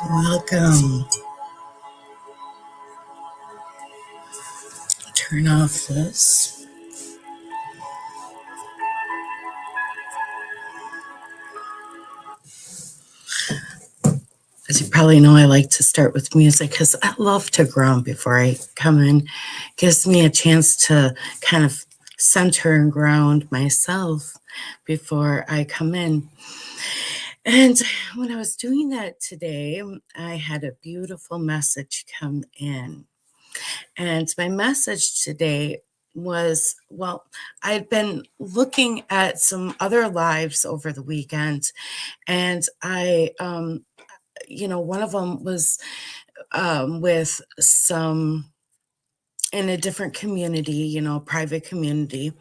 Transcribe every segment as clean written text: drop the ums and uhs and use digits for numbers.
Welcome. Turn off this. As you probably know, I like to start with music because I love to ground before I come in. Gives me a chance to kind of center and ground myself before I come in. And when I was doing that today, I had a beautiful message come in. And my message today was, well, I'd been looking at some other lives over the weekend, and one of them was with some in a different community, private community.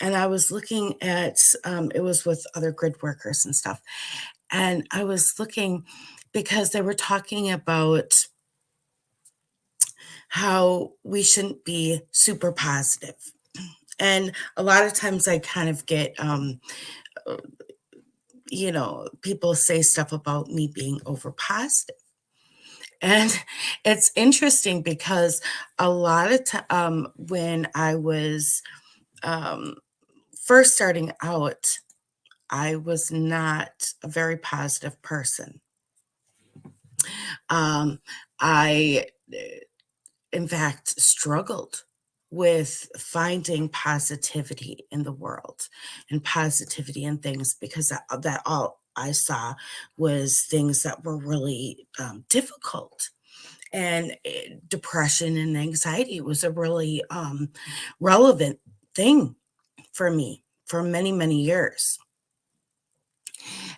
And I was looking at, it was with other grid workers and stuff. And I was looking because they were talking about how we shouldn't be super positive. And a lot of times I kind of get, people say stuff about me being over positive. And it's interesting because a lot of time when I was um, first starting out, I was not a very positive person. Um, I, in fact, struggled with finding positivity in the world and positivity in things because that all I saw was things that were really difficult. And depression and anxiety was a really relevant thing for me for many, many years.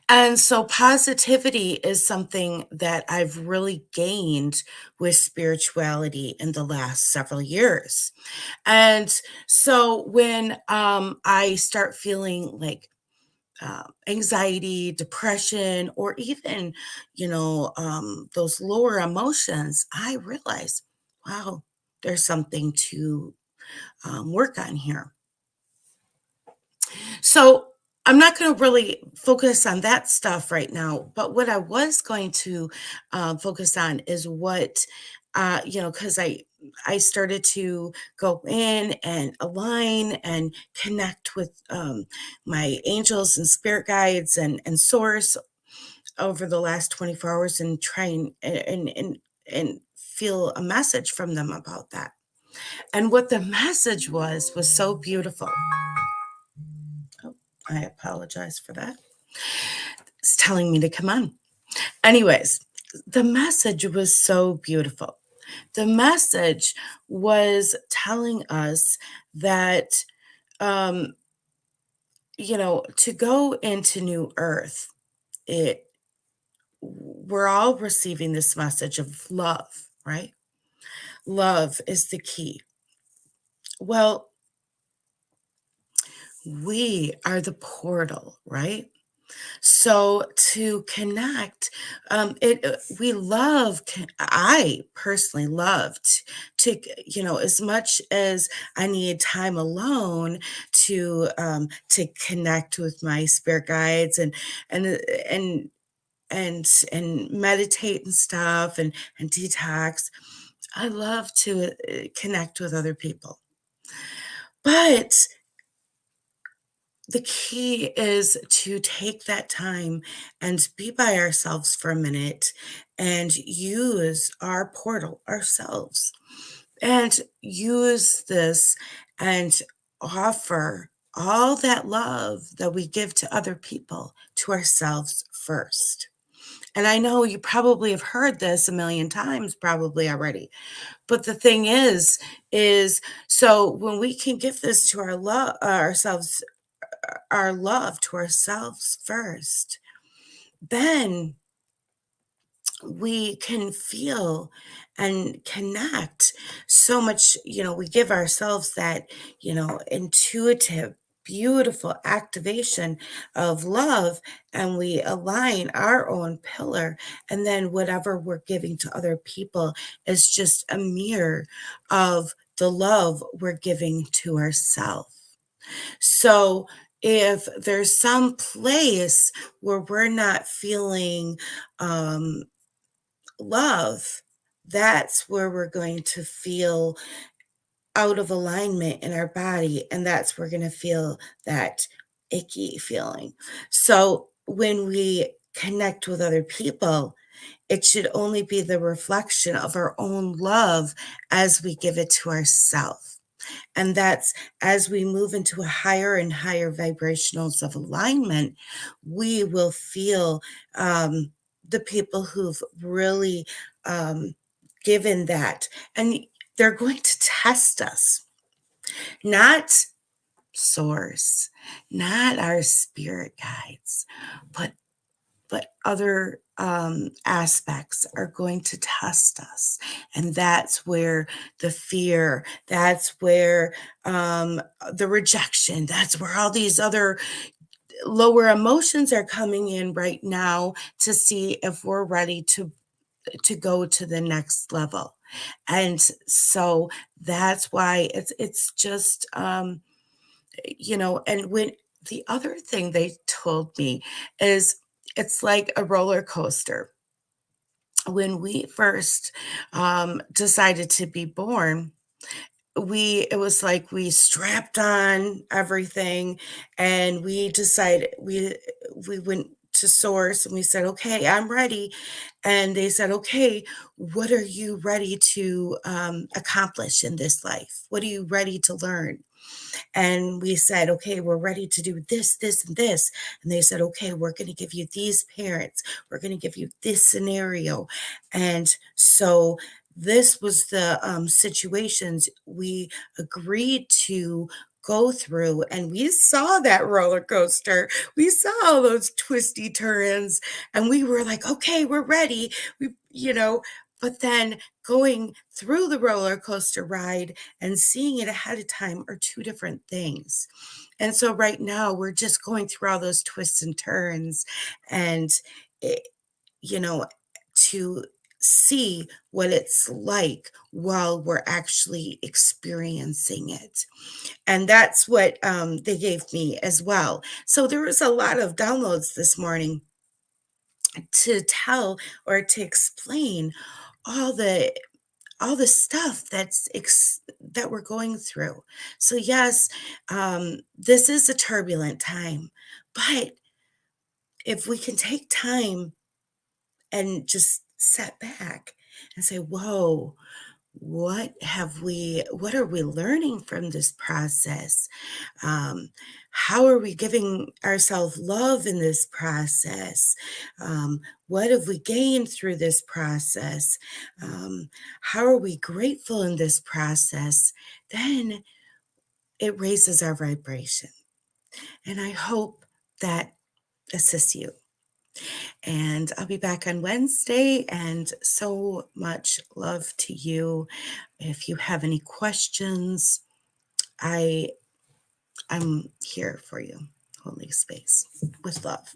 And so positivity is something that I've really gained with spirituality in the last several years. And so when I start feeling like anxiety, depression, or even, those lower emotions, I realize, wow, there's something to work on here. So I'm not going to really focus on that stuff right now, but what I was going to focus on is what, because I started to go in and align and connect with my angels and spirit guides and source over the last 24 hours and try and feel a message from them about that. And what the message was so beautiful. Oh, I apologize for that. It's telling me to come on. Anyways, the message was so beautiful. The message was telling us that, um, to go into New Earth, it we're all receiving this message of love, right? Love is the key. Well, we are the portal, right? So to connect, we love. I personally loved as much as I need time alone to connect with my spirit guides and uh, and and meditate and stuff and detox. I love to connect with other people, but the key is to take that time and be by ourselves for a minute and use our portal ourselves and use this and offer all that love that we give to other people to ourselves first. And I know you probably have heard this a million times probably already. But the thing is so when we can give this to ourselves, our love to ourselves first, then we can feel and connect so much. We give ourselves that, intuitive, beautiful activation of love, and we align our own pillar. And then whatever we're giving to other people is just a mirror of the love we're giving to ourselves. So if there's some place where we're not feeling um, love, that's where we're going to feel out of alignment in our body, and that's we're going to feel that icky feeling. So when we connect with other people, it should only be the reflection of our own love as we give it to ourselves. And that's as we move into a higher and higher vibrationals of alignment, we will feel the people who've really given that. And they're going to test us, not source, not our spirit guides, but other aspects are going to test us. And that's where the fear, that's where the rejection, that's where all these other lower emotions are coming in right now to see if we're ready to go to the next level. And so that's why it's just and when the other thing they told me is it's like a roller coaster. When we first decided to be born, it was like we strapped on everything and we decided we went to source and we said, okay, I'm ready. And they said, okay, what are you ready to accomplish in this life? What are you ready to learn? And we said, okay, we're ready to do this, this, and this. And they said, okay, we're going to give you these parents. We're going to give you this scenario. And so this was the situations we agreed to go through. And we saw that roller coaster. We saw all those twisty turns. And we were like, okay, we're ready. But then going through the roller coaster ride and seeing it ahead of time are two different things. And so right now we're just going through all those twists and turns and it, you know to see what it's like while we're actually experiencing it. And that's what they gave me as well. So there was a lot of downloads this morning to tell or to explain all the stuff that we're going through. So yes, this is a turbulent time, but if we can take time and just set back and say, whoa, what are we learning from this process? How are we giving ourselves love in this process? What have we gained through this process? How are we grateful in this process? Then it raises our vibration. And I hope that assists you. And I'll be back on Wednesday. And so much love to you. If you have any questions, I'm here for you, holding space with love.